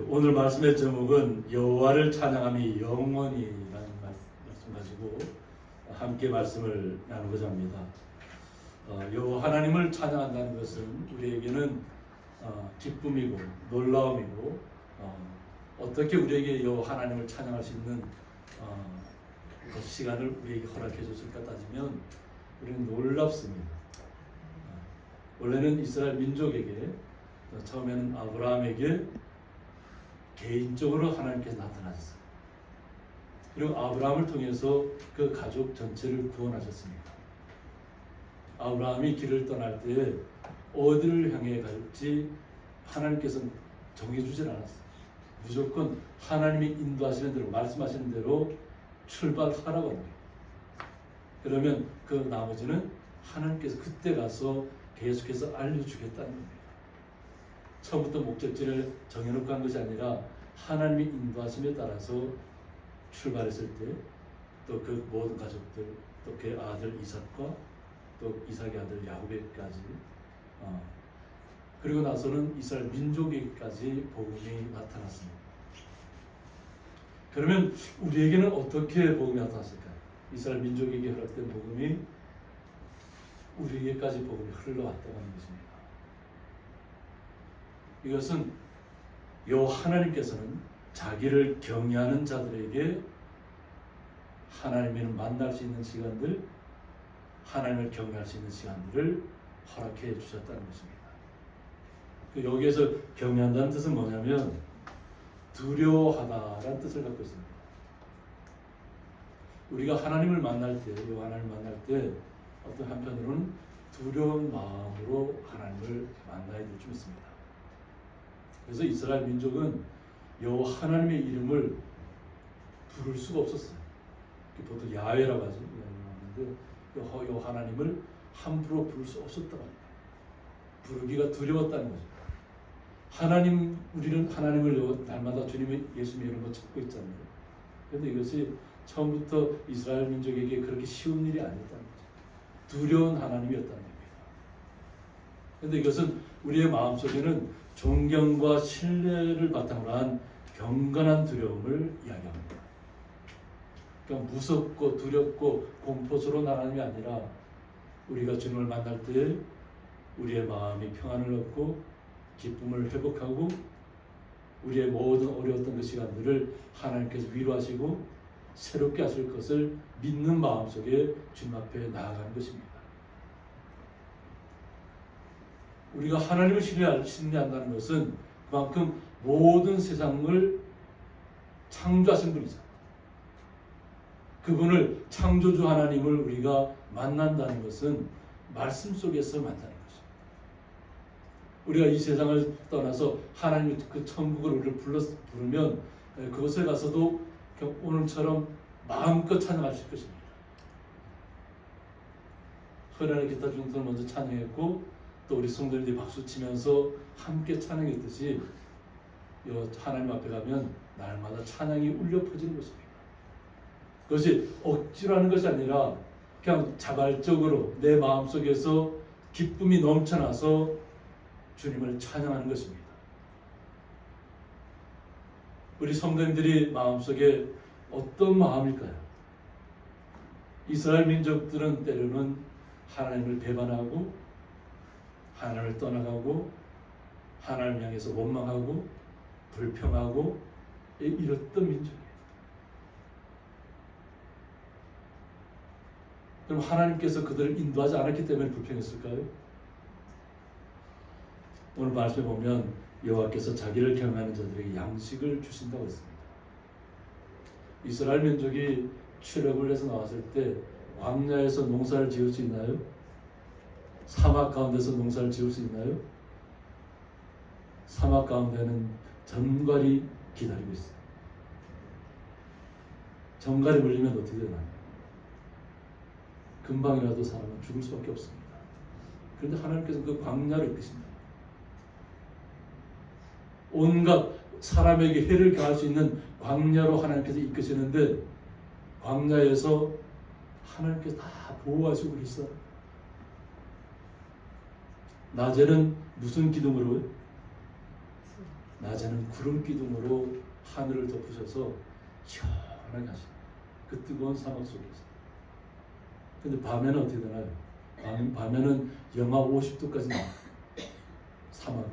오늘 말씀의 제목은 여호와를 찬양함이 영원히라는 말씀 가지고 함께 말씀을 나누고자 합니다. 여호와 하나님을 찬양한다는 것은 우리에게는 기쁨이고 놀라움이고 어떻게 우리에게 여호와 하나님을 찬양할 수 있는 그 시간을 우리에게 허락해 줬을까 따지면 우리는 놀랍습니다. 원래는 이스라엘 민족에게 처음에는 아브라함에게 개인적으로 하나님께서 나타나셨어요. 그리고 아브라함을 통해서 그 가족 전체를 구원하셨습니다. 아브라함이 길을 떠날 때 어디를 향해 갈지 하나님께서는 정해주질 않았어요. 무조건 하나님이 인도하시는 대로, 말씀하시는 대로 출발하라고 합니다. 그러면 그 나머지는 하나님께서 그때 가서 계속해서 알려주겠다는 겁니다. 처음부터 목적지를 정해놓고 한 것이 아니라 하나님이 인도하심에 따라서 출발했을 때 또 그 모든 가족들, 또 그의 아들 이삭과 또 이삭의 아들 야곱에게까지 그리고 나서는 이스라엘 민족에게까지 복음이 나타났습니다. 그러면 우리에게는 어떻게 복음이 나타났을까요? 이스라엘 민족에게 허락된 복음이 우리에게까지 복음이 흘러왔다고 하는 것입니다. 이것은 여호와 하나님께서는 자기를 경외하는 자들에게 하나님을 만날 수 있는 시간들, 하나님을 경외할 수 있는 시간들을 허락해 주셨다는 것입니다. 여기에서 경외한다는 뜻은 뭐냐면 두려워하다라는 뜻을 갖고 있습니다. 우리가 하나님을 만날 때, 여호와 하나님을 만날 때 어떤 한편으로는 두려운 마음으로 하나님을 만나야 될 줄 믿습니다. 그래서 이스라엘 민족은 여호와 하나님의 이름을 부를 수가 없었어요. 보통 야훼라고 하죠. 여호와 하나님을 함부로 부를 수 없었다고 합니다. 부르기가 두려웠다는 거죠. 하나님, 우리는 하나님을 날마다 주님의 예수님의 이름으로 찾고 있잖아요. 그런데 이것이 처음부터 이스라엘 민족에게 그렇게 쉬운 일이 아니었다는 거죠. 두려운 하나님이었다는 겁니다. 그런데 이것은 우리의 마음속에는 존경과 신뢰를 바탕으로 한 경건한 두려움을 이야기합니다. 그러니까 무섭고 두렵고 공포스러운 하나님이 아니라 우리가 주님을 만날 때 우리의 마음이 평안을 얻고 기쁨을 회복하고 우리의 모든 어려웠던 그 시간들을 하나님께서 위로하시고 새롭게 하실 것을 믿는 마음속에 주님 앞에 나아가는 것입니다. 우리가 하나님을 신뢰한다는 것은 그만큼 모든 세상을 창조하신 분이죠. 그분을 창조주 하나님을 우리가 만난다는 것은 말씀 속에서 만나는 것입니다. 우리가 이 세상을 떠나서 하나님의 그 천국을 우리를 부르면 그곳에 가서도 오늘처럼 마음껏 찬양하실 것입니다. 허리안의 기타 중성을 먼저 찬양했고 또 우리 성도님들이 박수 치면서 함께 찬양했듯이 하나님 앞에 가면 날마다 찬양이 울려 퍼지는 것입니다. 그것이 억지로 하는 것이 아니라 그냥 자발적으로 내 마음속에서 기쁨이 넘쳐나서 주님을 찬양하는 것입니다. 우리 성도님들이 마음속에 어떤 마음일까요? 이스라엘 민족들은 때로는 하나님을 배반하고 하나님을 떠나가고 하나님을 향해서 원망하고 불평하고 이랬던 민족이에요. 그럼 하나님께서 그들을 인도하지 않았기 때문에 불평했을까요? 오늘 말씀에 보면 여호와께서 자기를 경외하는 자들에게 양식을 주신다고 했습니다. 이스라엘 민족이 출애굽을 해서 나왔을 때 광야에서 농사를 지을 수 있나요? 사막 가운데서 농사를 지을 수 있나요? 사막 가운데는 전갈이 기다리고 있어요. 전갈이 물리면 어떻게 되나요? 금방이라도 사람은 죽을 수밖에 없습니다. 그런데 하나님께서 그 광야를 이끄십니다. 온갖 사람에게 해를 가할 수 있는 광야로 하나님께서 이끄시는데 광야에서 하나님께서 다 보호하시고 계시어요. 낮에는 무슨 기둥으로요? 낮에는 구름 기둥으로 하늘을 덮으셔서 시원하게 하시는 그 뜨거운 사막 속에서. 근데 밤에는 어떻게 되나요? 밤에는 영하 50도까지 나와요. 사막.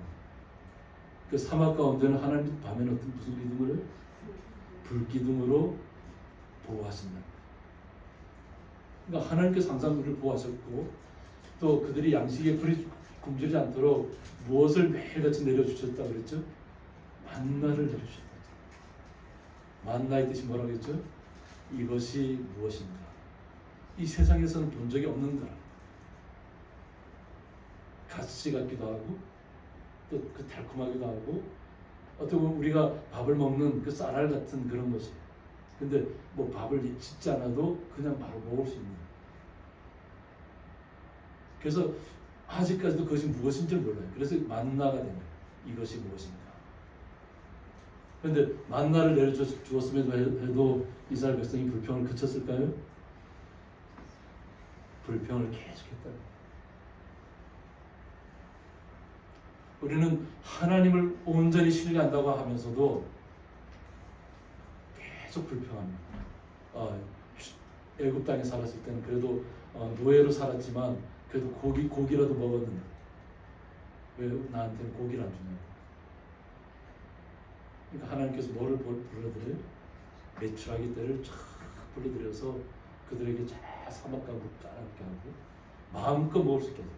그 사막 가운데는 하나님 밤에는 무슨 기둥을 해요? 불기둥으로 보호하신다. 그러니까 하나님께서 항상 우리를 보호하셨고 또 그들이 양식에 불이 굶주리지 않도록 무엇을 매일같이 내려주셨다 그랬죠? 만나를 내려주셨다. 만나의 뜻이 뭐라고 했죠? 이것이 무엇인가? 이 세상에서는 본 적이 없는 거라. 가시 같기도 하고 또 그 달콤하기도 하고 어떻게 보면 우리가 밥을 먹는 그 쌀알 같은 그런 것이. 근데 뭐 밥을 짓지 않아도 그냥 바로 먹을 수 있는. 그래서 아직까지도 그것이 무엇인지 몰라요. 그래서 만나가 된 거예요. 이것이 무엇인가. 그런데 만나를 내려주었음에도 해도 이스라엘 백성이 불평을 그쳤을까요? 불평을 계속했다. 우리는 하나님을 온전히 신뢰한다고 하면서도 계속 불평합니다. 애굽 땅에 살았을 때는 그래도 노예로 살았지만 그래도 고기라도 먹었는데 왜 나한테는 고기를 안 주냐? 그러니까 하나님께서 뭐를 불러드려요? 메추라기 떼를 쫙 불러들여서 그들에게 쫙 사막가루 까맣게 하고 마음껏 먹을 수 있게 해요.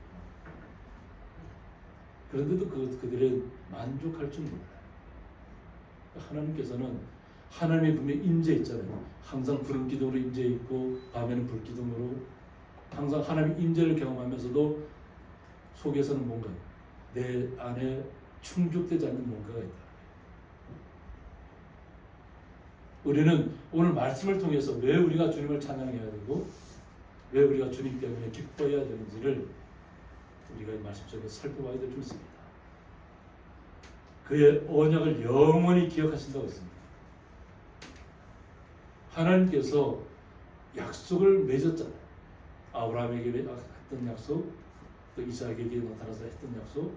그런데도 그들의 만족할 줄 몰라요. 하나님께서는 하나님의 분명히 임재 있잖아요. 항상 구름 기둥으로 임재 있고 밤에는 불 기둥으로 항상 하나님의 임재를 경험하면서도 속에서는 뭔가 내 안에 충족되지 않는 뭔가가 있다. 우리는 오늘 말씀을 통해서 왜 우리가 주님을 찬양해야 되고 왜 우리가 주님 때문에 기뻐해야 되는지를 우리가 이 말씀 속에서 살펴봐야 될 줄 있습니다. 그의 언약을 영원히 기억하신다고 했습니다. 하나님께서 약속을 맺었잖아요. 아브라함에게 했던 약속, 또 이삭에게 나타나서 했던 약속,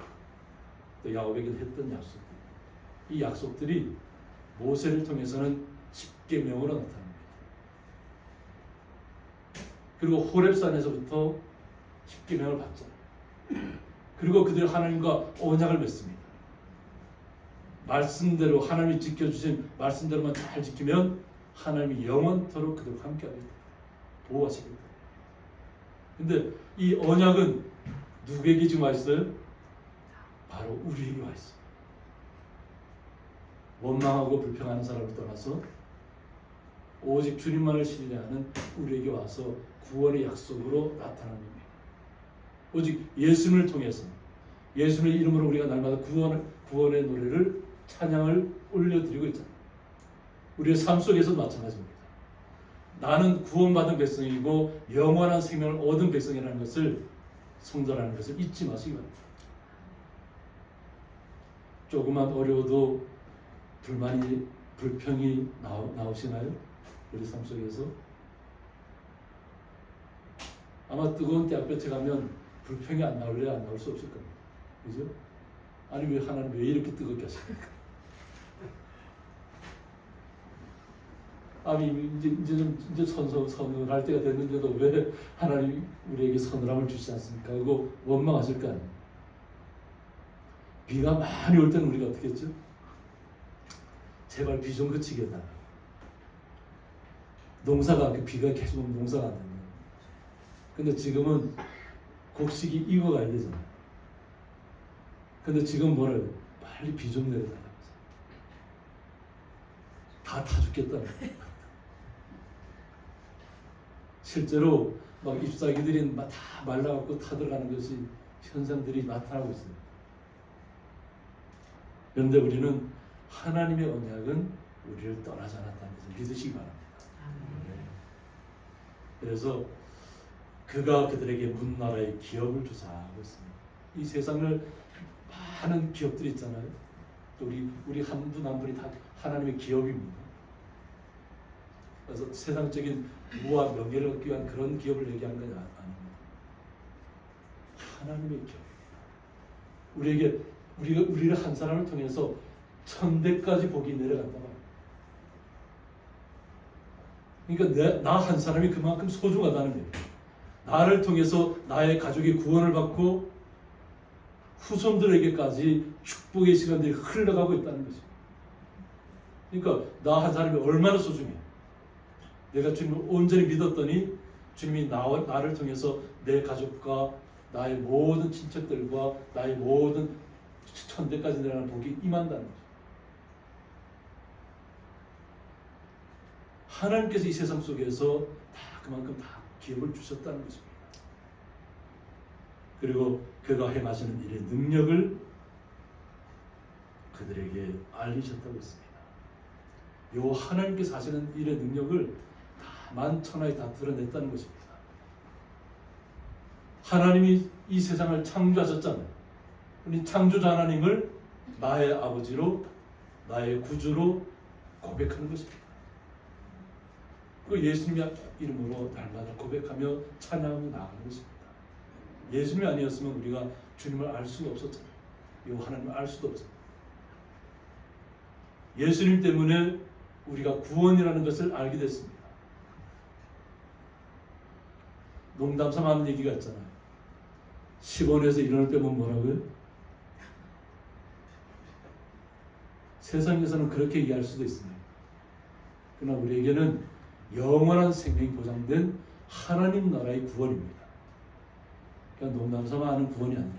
또 야곱에게 했던 약속. 이 약속들이 모세를 통해서는 십계명으로 나타납니다. 그리고 호렙산에서부터 십계명을 받잖아요. 그리고 그들이 하나님과 언약을 맺습니다. 말씀대로 하나님이 지켜주신 말씀대로만 잘 지키면 하나님이 영원토록 그들과 함께하겠다. 보호하시겠다. 근데 이 언약은 누구에게 지금 와 있어요? 바로 우리에게 와 있어요. 원망하고 불평하는 사람을 떠나서 오직 주님만을 신뢰하는 우리에게 와서 구원의 약속으로 나타나는 겁니다. 오직 예수님을 통해서 예수님의 이름으로 우리가 날마다 구원의 노래를 찬양을 올려드리고 있잖아요. 우리의 삶 속에서 마찬가지입니다. 나는 구원받은 백성이고 영원한 생명을 얻은 백성이라는 것을 성도라는 것을 잊지 마시기 바랍니다. 조금만 어려워도 불평이 나오시나요? 우리 삶 속에서? 아마 뜨거운 떼약볕에 가면 불평이 안 나올래야 안 나올 수 없을 겁니다. 그죠? 아니 왜 하나님 왜 이렇게 뜨겁게 하십니까? 아니 이제 서늘할 때가 됐는데도 왜 하나님 우리에게 서늘함을 주시지 않습니까? 그리고 원망하실 거 아니에요. 비가 많이 올 때는 우리가 어떻게 했죠? 제발 비 좀 그치게 해달라. 농사가 비가 계속 오면 농사가 안 된다. 근데 지금은 곡식이 익어가야 되잖아. 근데 지금 뭐래요? 빨리 비 좀 내려달라. 다 타 죽겠다. 실제로 막 잎사귀들이 다 말라갖고 타들어가는 것이 현상들이 나타나고 있습니다. 그런데 우리는 하나님의 언약은 우리를 떠나지 않았다는 것을 믿으시기 바랍니다. 그래서 그가 그들에게 문나라의 기업을 주사하고 있습니다. 이 세상을 많은 기업들이 있잖아요. 또 우리 한 분 한 분이 다 하나님의 기업입니다. 그래서 세상적인 부와 명예를 얻기 위한 그런 기업을 얘기하는 건 아닙니다. 하나님의 기업. 우리를 한 사람을 통해서 천대까지 복이 내려간다 말이에요. 그러니까 나 한 사람이 그만큼 소중하다는 거예요. 나를 통해서 나의 가족이 구원을 받고 후손들에게까지 축복의 시간들이 흘러가고 있다는 거죠. 그러니까 나 한 사람이 얼마나 소중해. 내가 주님을 온전히 믿었더니 주님이 나를 통해서 내 가족과 나의 모든 친척들과 나의 모든 천대까지 내려가는 복이 임한다는 거죠. 하나님께서 이 세상 속에서 다 그만큼 다 기업을 주셨다는 것입니다. 그리고 그가 행하시는 일의 능력을 그들에게 알리셨다고 했습니다. 요 하나님께서 하시는 일의 능력을 다 만천하에 다 드러냈다는 것입니다. 하나님이 이 세상을 창조하셨잖아요. 우리 창조자 하나님을 나의 아버지로, 나의 구주로 고백하는 것입니다. 그 예수님의 이름으로 날마다 고백하며 찬양하며 나아가는 것입니다. 예수님이 아니었으면 우리가 주님을 알 수가 없었잖아요. 이 하나님을 알 수도 없었어요. 예수님 때문에 우리가 구원이라는 것을 알게 됐습니다. 농담삼아 하는 얘기가 있잖아요. 10원에서 1원을 빼면 뭐라고요? 세상에서는 그렇게 얘기할 수도 있습니다. 그러나 우리에게는 영원한 생명이 보장된 하나님 나라의 구원입니다. 그냥 농담삼아 하는 구원이 아니라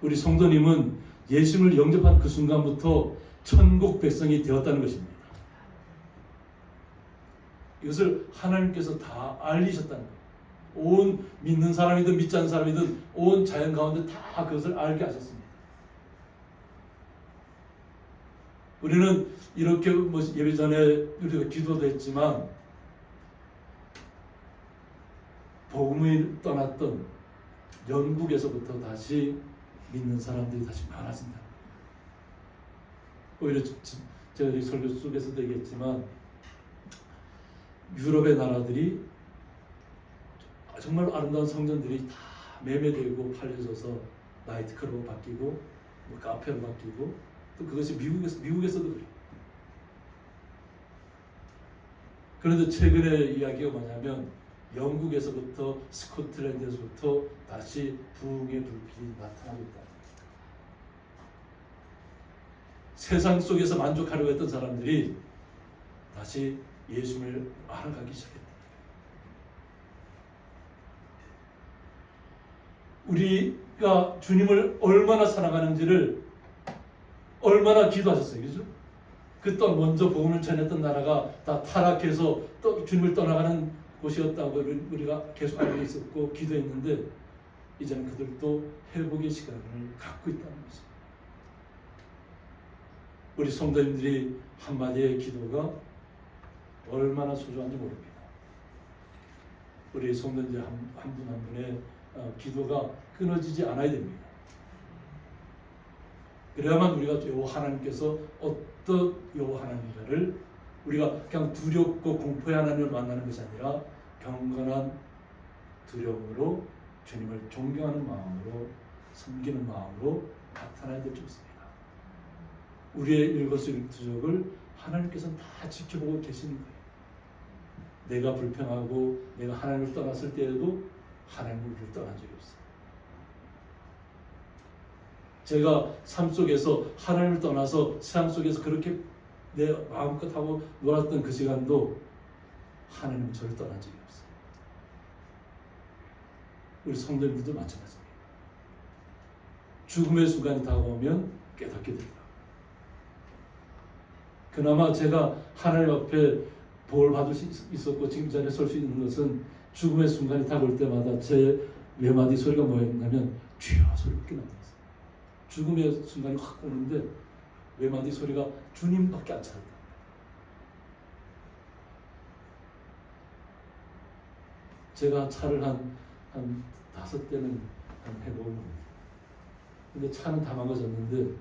우리 성도님은 예수님을 영접한 그 순간부터 천국 백성이 되었다는 것입니다. 이것을 하나님께서 다 알리셨다는 거예요. 온 믿는 사람이든 믿지 않는 사람이든 온 자연 가운데 다 그것을 알게 하셨습니다. 우리는 이렇게 예배 전에 우리가 기도도 했지만 복음을 떠났던 영국에서부터 다시 믿는 사람들이 다시 많아진다. 오히려 제가 이 설교 속에서도 얘기했지만 유럽의 나라들이 정말 아름다운 성전들이 다 매매되고 팔려져서 나이트클럽으로 바뀌고 카페로 바뀌고 또 그것이 미국에서도 그래요. 그런데 최근에 이야기가 뭐냐면 영국에서부터 스코틀랜드에서부터 다시 부흥의 불길이 나타나고 있다. 세상 속에서 만족하려고 했던 사람들이 다시 예수님을 알아가기 시작했다. 우리가 주님을 얼마나 사랑하는지를 얼마나 기도하셨어요. 그죠? 그 또 먼저 복음을 전했던 나라가 다 타락해서 또 주님을 떠나가는 곳이었다고 우리가 계속 알고 있었고 기도했는데 이제는 그들도 회복의 시간을 갖고 있다는 거죠. 우리 성도님들이 한마디의 기도가 얼마나 소중한지 모릅니다. 우리 성도님들 한 분 한 분의 기도가 끊어지지 않아야 됩니다. 그래야만 우리가 요 하나님께서 어떤 요 하나님인가를 우리가 그냥 두렵고 공포의 하나님을 만나는 것이 아니라 경건한 두려움으로 주님을 존경하는 마음으로 섬기는 마음으로 나타나야 될 줄 믿습니다. 우리의 일거수일투족을 하나님께서는 다 지켜보고 계시는 거예요. 내가 불평하고 내가 하나님을 떠났을 때에도 하나님을 우리를 떠난 적이 없어요. 제가 삶 속에서 하나님을 떠나서 세상 속에서 그렇게 내 마음껏 하고 놀았던 그 시간도 하나님은 저를 떠난 적이 없어요. 우리 성도님들도 마찬가지입니다. 죽음의 순간이 다가오면 깨닫게 됩니다. 그나마 제가 하나님 앞에 복을 받을 수 있었고 지금 이 자리에 설 수 있는 것은 죽음의 순간이 다가올 때마다 제 외마디 소리가 뭐였냐면 주여 소리밖에 나왔어요. 죽음의 순간이 확 오는데 외마디 소리가 주님밖에 안 찾았다. 제가 차를 한 5대는 해보는 겁니다. 근데 차는 다 망가졌는데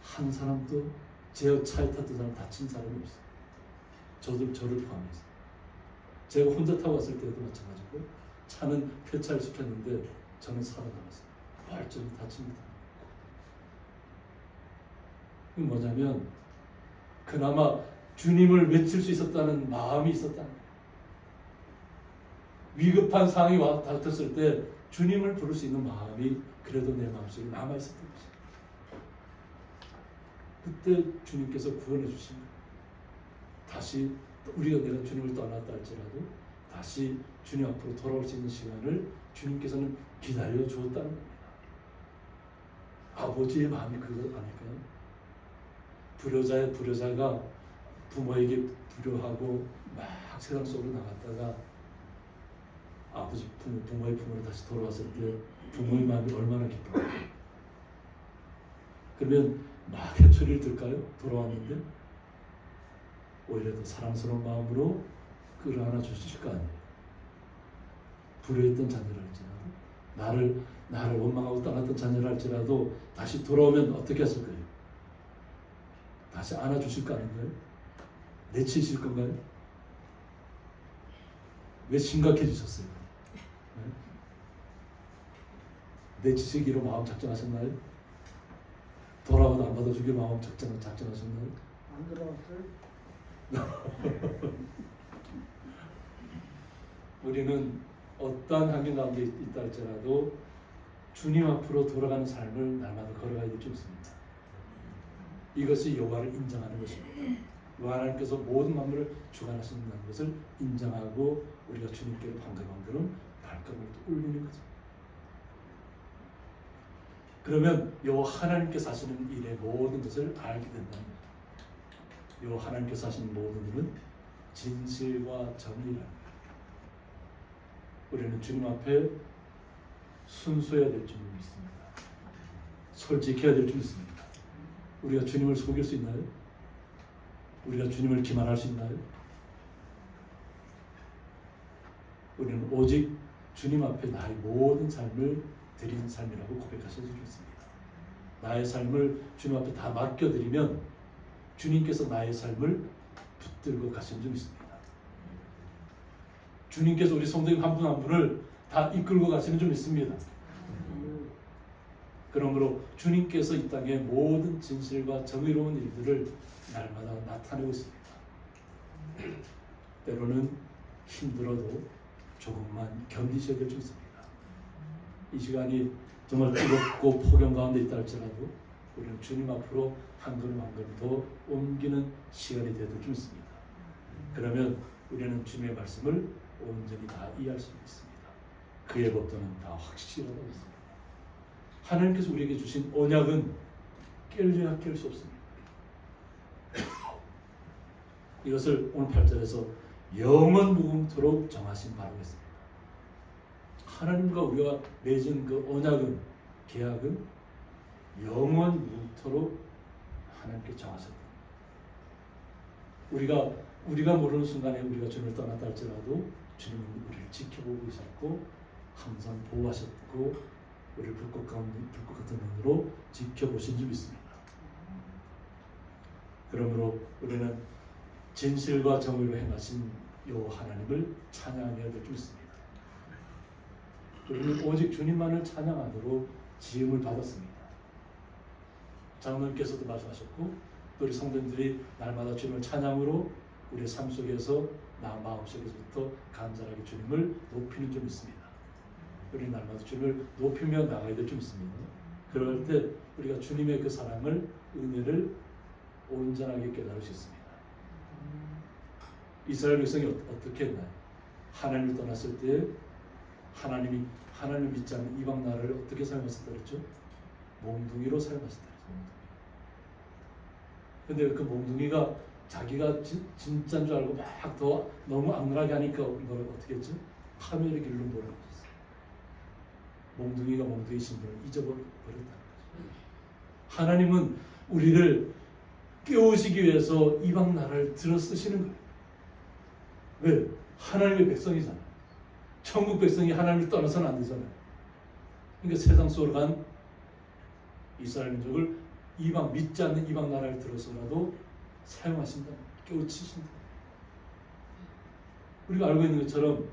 한 사람도 제 차에 탔던 사람 다친 사람이 없어요. 저를 포함해서. 제가 혼자 타고 왔을 때도 마찬가지고 차는 폐차를 시켰는데 저는 살아남았어요. 발전이 다칩니다. 그건 뭐냐면 그나마 주님을 외칠 수 있었다는 마음이 있었다는 거예요. 위급한 상황이 닥쳤을 때 주님을 부를 수 있는 마음이 그래도 내 마음속에 남아있었던 것이죠. 그때 주님께서 구원해 주신 거예요. 다시 우리가 내가 주님을 떠났다 할지라도 다시 주님 앞으로 돌아올 수 있는 시간을 주님께서는 기다려 주었다는 겁니다. 아버지의 마음이 그거 아닐까요? 불효자가 부모에게 불효하고 막 세상 속으로 나갔다가 부모의 품으로 다시 돌아왔을 때 부모의 마음이 얼마나 기쁜가요? 그러면 막 해초리를 들까요? 돌아왔는데 오히려 더 사랑스러운 마음으로 그를 안아주실 거 아니에요. 불효했던 자녀를 할지라도 나를 원망하고 떠났던 자녀를 할지라도 다시 돌아오면 어떻게 하실 거예요? 다시 안아주실 거 아닌가요? 내치실 건가요? 왜 심각해지셨어요? 네? 내치시기로 마음 작정하셨나요? 돌아와도 안 받아주기로 마음 작정하셨나요? 안 들어왔어요? 우리는 어떠한 환경 가운데 있다 할지라도 주님 앞으로 돌아가는 삶을 날마다 걸어가야 될 줄 믿습니다. 이것이 여호와를 인정하는 것입니다. 여호와 하나님께서 모든 만물을 주관하신다는 것을 인정하고 우리가 주님께 방금방금 발걸음을 올리는 거죠. 그러면 여호와 하나님께서 하시는 일의 모든 것을 알게 된답니다. 여호와 하나님께서 하시는 모든 일은 진실과 정의랍니다. 우리는 주님 앞에 순수해야 될 줄 믿습니다. 솔직해야 될 줄 믿습니다. 우리가 주님을 속일 수 있나요? 우리가 주님을 기만할 수 있나요? 우리는 오직 주님 앞에 나의 모든 삶을 드린 삶이라고 고백하셔야 되겠습니다. 나의 삶을 주님 앞에 다 맡겨드리면 주님께서 나의 삶을 붙들고 가시는 줄 믿습니다. 주님께서 우리 성도님 한 분 한 분을 다 이끌고 가시는 줄 믿습니다. 그러므로 주님께서 이 땅의 모든 진실과 정의로운 일들을 날마다 나타내고 있습니다. 때로는 힘들어도 조금만 견디셔야 될 줄 있습니다. 이 시간이 정말 뜨겁고 폭염 가운데 있다 할지라도 우리는 주님 앞으로 한 걸음 한 걸음 더 옮기는 시간이 되어야 될 줄 믿습니다. 그러면 우리는 주님의 말씀을 온전히 다 이해할 수 있습니다. 그의 법도는 다 확실하다고 했습니다. 하나님께서 우리에게 주신 언약은 깰래야 깰 수 없습니다. 이것을 오늘 8절에서 영원 무궁토록 정하신 바라고 했습니다. 하나님과 우리가 맺은 그 언약은, 계약은 영원 무궁토록 하나님께 정하셨다. 우리가 모르는 순간에 우리가 주님을 떠났다 할지라도 주님은 우리를 지켜보고 계셨고 항상 보호하셨고 우리를 불꽃 같은 눈으로 지켜보신 줄 믿습니다. 그러므로 우리는 진실과 정의로 행하신 여호와 하나님을 찬양해야 될 줄 믿습니다. 우리는 오직 주님만을 찬양하도록 지음을 받았습니다. 장로님께서도 말씀하셨고 또 우리 성도님들이 날마다 주님을 찬양으로 우리의 삶 속에서 마음속에서부터 간절하게 주님을 높이는 줄 믿습니다. 우리 날마다 주님을 높이며 나가야 될 줄 믿습니다. 그럴 때 우리가 주님의 그 사랑을, 은혜를 온전하게 깨달을 수 있습니다. 이스라엘 백성이 어떻게 했나요? 하나님을 떠났을 때 하나님을 믿지 않는 이방 나라를 어떻게 사용했었다 그랬죠? 몽둥이로 사용했었다 그랬죠. 근데 그 몽둥이가 자기가 진짜인 줄 알고 막 더 너무 악랄하게 하니까 뭐라고 어떻게 했죠? 파멸의 길로 몰아갔어요. 몽둥이가 몽둥이 신분을 잊어버렸다는 거죠. 하나님은 우리를 깨우시기 위해서 이방 나라를 들어 쓰시는 거예요. 왜? 하나님의 백성이잖아요. 천국 백성이 하나님을 떠나서는 안 되잖아요. 그러니까 세상 속으로 간 이스라엘 민족을 믿지 않는 이방 나라를 들어서라도 사용하신다. 깨우치신다. 우리가 알고 있는 것처럼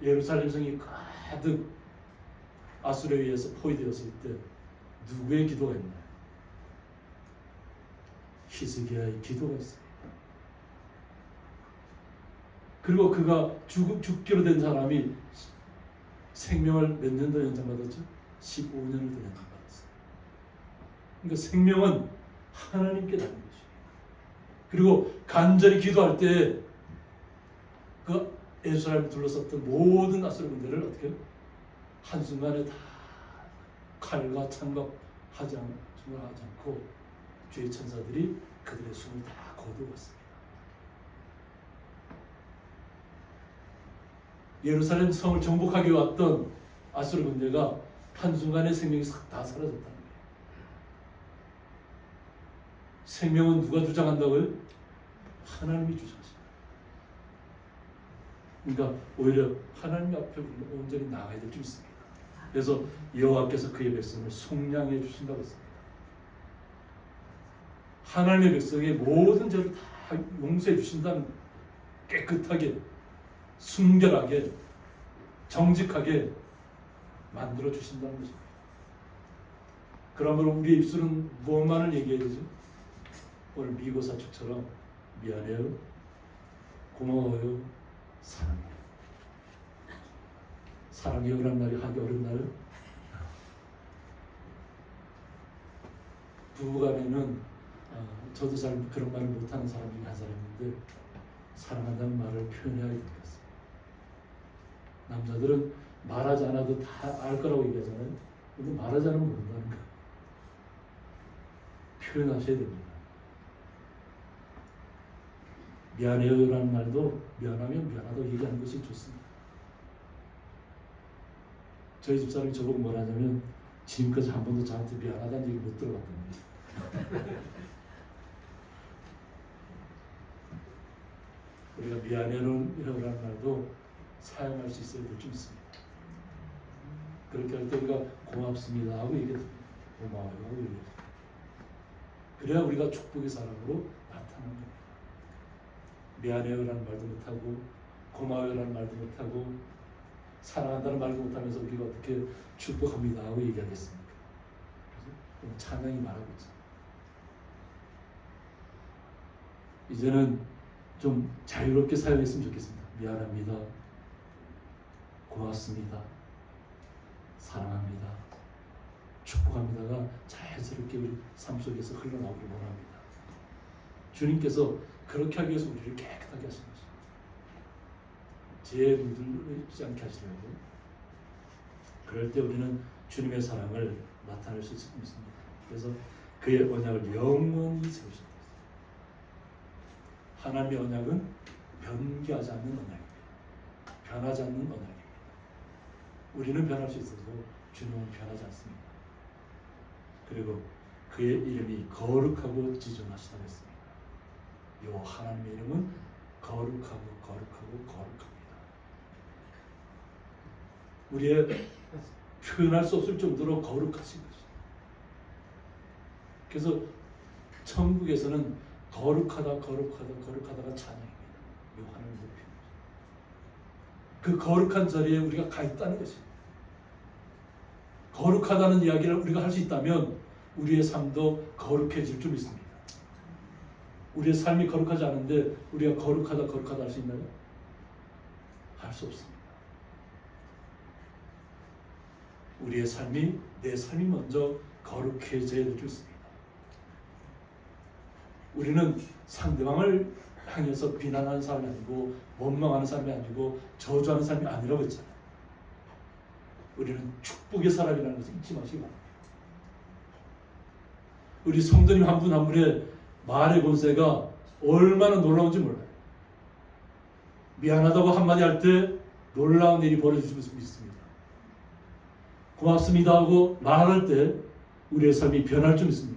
예루살렘 성이 가득 아수르에 의해서 포위되었을 때 누구의 기도가 있나요? 히스기야의 기도가 있습니다. 그리고 그가 죽기로 된 사람이 생명을 몇 년 더 연장받았죠? 15년을 더 연장받았어요. 그러니까 생명은 하나님께 달린 것이에요. 그리고 간절히 기도할 때 그 예루살렘을 둘러쌌던 모든 아수르 군대를 어떻게 한순간에 다 칼과 창과 하지 않고 주의 천사들이 그들의 숨을 다 거두었습니다. 예루살렘 성을 정복하기 왔던 아수르 군대가 한순간에 생명이 다 사라졌다는 거예요. 생명은 누가 주장한다고요? 하나님이 주장하십니다. 그러니까 오히려 하나님 앞에 온전히 나가야 될 줄 있습니다. 그래서 여호와께서 그의 백성을 속량해 주신다고 했습니다. 하나님의 백성의 모든 죄를 다 용서해 주신다는, 깨끗하게 순결하게 정직하게 만들어 주신다는 것입니다. 그러므로 우리의 입술은 무엇만을 얘기해야 되죠? 오늘 미고사축처럼 미안해요, 고마워요, 사랑해요. 사랑해요라는 말이 하기 어려운 날은 부부간에는 저도 잘 그런 말을 못하는 사람 중에 한 사람인데 사랑한다는 말을 표현해야 될 것 같습니다. 남자들은 말하지 않아도 다 알 거라고 얘기하잖아요. 근데 말하지 않으면 모른다는 거. 표현하셔야 됩니다. 미안해요라는 말도 미안하면 미안하다고 얘기하는 것이 좋습니다. 저희 집사람이 저보고 뭐라 하냐면 지금까지 한 번도 저한테 미안하다는 얘기 못 들어봤답니다. 우리가 미안해요라는 말도 사용할 수 있어야 될 줄 있습니다. 그렇게 할 때 우리가 고맙습니다 하고 얘기해줍니다. 고마워요 하고 얘기해줍니다. 그래야 우리가 축복의 사람으로 나타나는 겁니다. 미안해요라는 말도 못하고 고마워요라는 말도 못하고 사랑한다는 말도 못하면서 우리가 어떻게 축복합니다 하고 얘기하겠습니까? 그래서 찬양이 말하고 있죠. 이제는 좀 자유롭게 사용했으면 좋겠습니다. 미안합니다, 고맙습니다, 사랑합니다, 축복합니다가 자연스럽게 우리 삶 속에서 흘러나오기를 원합니다. 주님께서 그렇게 하기 위해서 우리를 깨끗하게 하신 것입니다. 죄에 물들지 않게 하시려고. 그럴 때 우리는 주님의 사랑을 나타낼 수 있을 것입니다. 그래서 그의 언약을 영원히 세우십니다. 하나님의 언약은 변개하지 않는 언약입니다. 변하지 않는 언약입니다. 우리는 변할 수 있어서 주님은 변하지 않습니다. 그리고 그의 이름이 거룩하고 지존하시다고 했습니다. 요 하나님의 이름은 거룩하고 거룩합니다. 우리의 표현할 수 없을 정도로 거룩하신 것입니다. 그래서 천국에서는 거룩하다가 찬양입니다. 요 하나님의 표현. 그 거룩한 자리에 우리가 가 있다는 것입니다. 거룩하다는 이야기를 우리가 할 수 있다면 우리의 삶도 거룩해질 줄 믿습니다. 우리의 삶이 거룩하지 않은데 우리가 거룩하다 할 수 있나요? 할 수 없습니다. 우리의 삶이, 내 삶이 먼저 거룩해져야 될 줄 믿습니다. 우리는 상대방을 향해서 비난하는 사람이 아니고 원망하는 사람이 아니고 저주하는 사람이 아니라고 했잖아요. 우리는 축복의 사람이라는 것을 잊지 마시기 바랍니다. 우리 성도님 한 분 한 분의 말의 권세가 얼마나 놀라운지 몰라요. 미안하다고 한마디 할 때 놀라운 일이 벌어질 수 있습니다. 고맙습니다 하고 말할 때 우리의 삶이 변할 줄 믿습니다.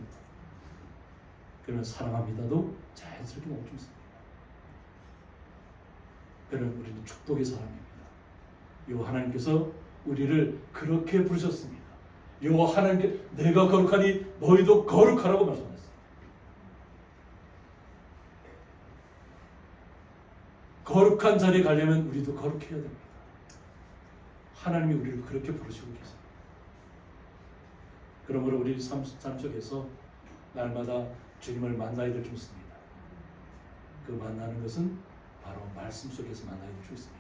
그러면 사랑합니다도 자연스럽게 나올 줄 믿습니다. 그러면 우리는 축복의 사람입니다. 요 하나님께서 우리를 그렇게 부르셨습니다. 요 하나님께 내가 거룩하니 너희도 거룩하라고 말씀하셨습니다. 거룩한 자리에 가려면 우리도 거룩해야 됩니다. 하나님이 우리를 그렇게 부르시고 계십니다. 그러므로 우리 삶 속에서 날마다 주님을 만나야 될 줄 믿습니다. 그 만나는 것은 바로 말씀 속에서 만나야 될 줄 믿습니다.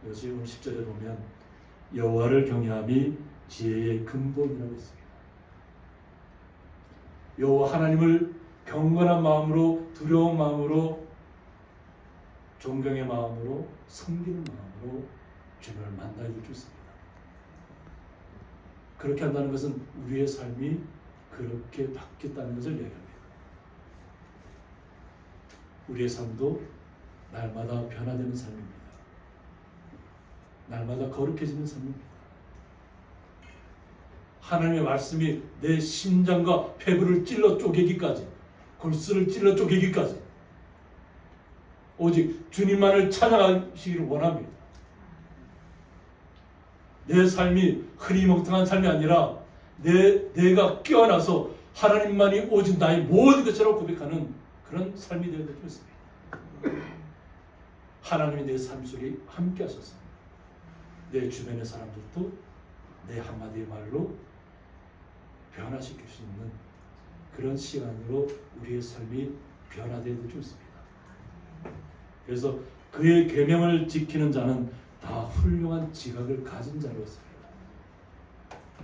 이것이 오늘 10절에 보면 여호와를 경외함이 지혜의 근본이라고 했습니다. 여호와 하나님을 경건한 마음으로, 두려운 마음으로, 존경의 마음으로, 섬기는 마음으로 주님을 만나야 될 줄 믿습니다. 그렇게 한다는 것은 우리의 삶이 그렇게 바뀌었다는 것을 얘기합니다. 우리의 삶도 날마다 변화되는 삶입니다. 날마다 거룩해지는 삶입니다. 하나님의 말씀이 내 심장과 폐부를 찔러 쪼개기까지, 골수를 찔러 쪼개기까지 오직 주님만을 찬양하시기를 원합니다. 내 삶이 흐리멍텅한 삶이 아니라 내가 깨어나서 하나님만이 오직 나의 모든 것이라고 고백하는 그런 삶이 되어야 될 것 같습니다. 하나님이 내 삶 속에 함께 하셔서 내 주변의 사람들도 내 한마디의 말로 변화시킬 수 있는 그런 시간으로 우리의 삶이 변화되어야 될 줄 믿습니다. 그래서 그의 계명을 지키는 자는 다 훌륭한 지각을 가진 자로서입니다.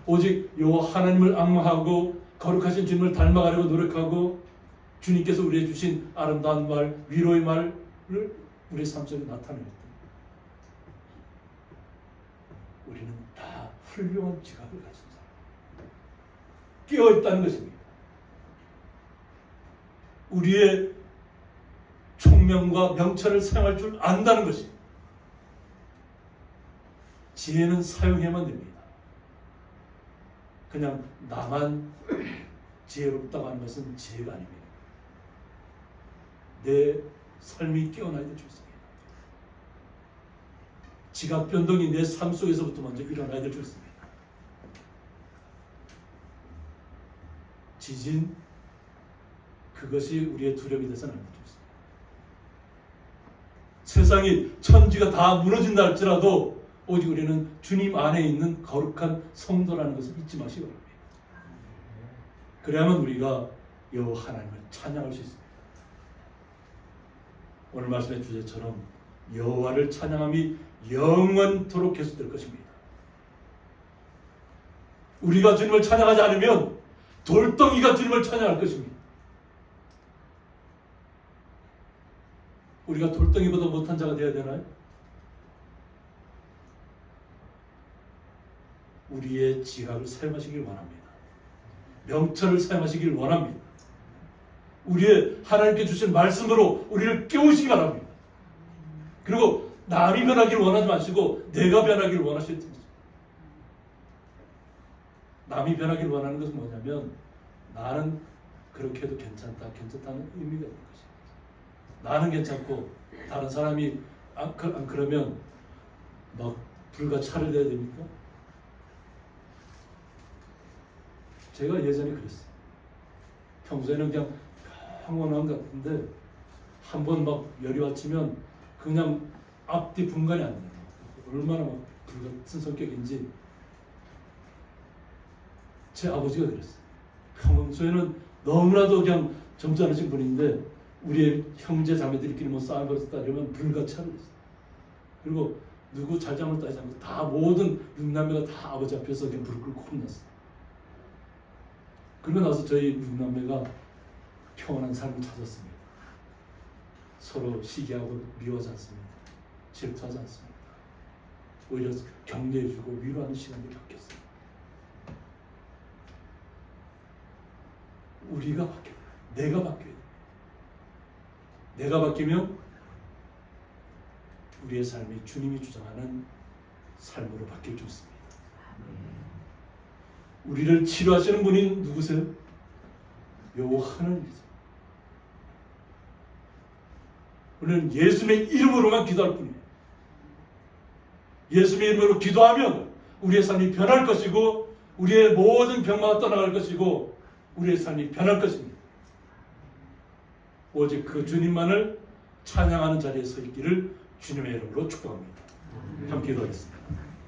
오직 여호와 하나님을 앙망하고 거룩하신 주님을 닮아가려고 노력하고 주님께서 우리에게 주신 아름다운 말, 위로의 말을 우리의 삶 속에 나타낼 때 우리는 다 훌륭한 지각을 가진 사람, 깨어있다는 것입니다. 우리의 총명과 명철을 사용할 줄 안다는 것입니다. 지혜는 사용해야만 됩니다. 그냥 나만 지혜롭다고 하는 것은 지혜가 아닙니다. 내 삶이 깨어나야 될 줄 믿습니다. 지각 변동이 내 삶 속에서부터 먼저 일어나야 될 줄 믿습니다. 지진, 그것이 우리의 두려움이 되서는 안 될 줄 믿습니다. 세상이 천지가 다 무너진다 할지라도 오직 우리는 주님 안에 있는 거룩한 성도라는 것을 잊지 마시기 바랍니다. 그래야만 우리가 여호와 하나님을 찬양할 수 있습니다. 오늘 말씀의 주제처럼 여호와를 찬양함이 영원토록 계속될 것입니다. 우리가 주님을 찬양하지 않으면 돌덩이가 주님을 찬양할 것입니다. 우리가 돌덩이보다 못한 자가 되어야 되나요? 우리의 지각을 사용하시길 원합니다. 명철을 사용하시길 원합니다. 우리의 하나님께 주신 말씀으로 우리를 깨우시기 바랍니다. 그리고 남이 변하기를 원하지 마시고 내가 변하기를 원하실 텐데, 남이 변하기를 원하는 것은 뭐냐면 나는 그렇게 해도 괜찮다는 의미가 있는 것입니다. 나는 괜찮고 다른 사람이 안 그러면 막 불과 차를 내야 됩니까? 제가 예전에 그랬어요. 평소에는 그냥 평온한 것 같은데 한 번 막 열이 받치면 그냥 앞뒤 분간이 안 돼요. 얼마나 막 불같은 성격인지. 제 아버지가 그랬어요. 평소에는 너무나도 그냥 점잖으신 분인데 우리의 형제 자매들끼리 뭐 싸움 벌였다 이러면 불같이 하고 있어요. 그리고 누구 잘잘못 따지지 않고 다 모든 6남매가 다 아버지 앞에서 그냥 불을 끄고 혼났어요. 그러고 나서 저희 6남매가 평온한 삶을 찾았습니다. 서로 시기하고 미워하지 않습니다. 질투하지 않습니다. 오히려 격려해주고 위로하는 시간을 갖겠어요. 우리가 바뀌어야 돼요. 내가 바뀌어야 돼요. 내가 바뀌면 우리의 삶이 주님이 주장하는 삶으로 바뀔 줄 믿습니다. 우리를 치료하시는 분이 누구세요? 여호와 하나님이세요. 우리는 예수님의 이름으로만 기도할 뿐이에요. 예수님의 이름으로 기도하면 우리의 삶이 변할 것이고 우리의 모든 병마가 떠나갈 것이고 우리의 삶이 변할 것입니다. 오직 그 주님만을 찬양하는 자리에 서 있기를 주님의 이름으로 축복합니다. 함께 기도하겠습니다.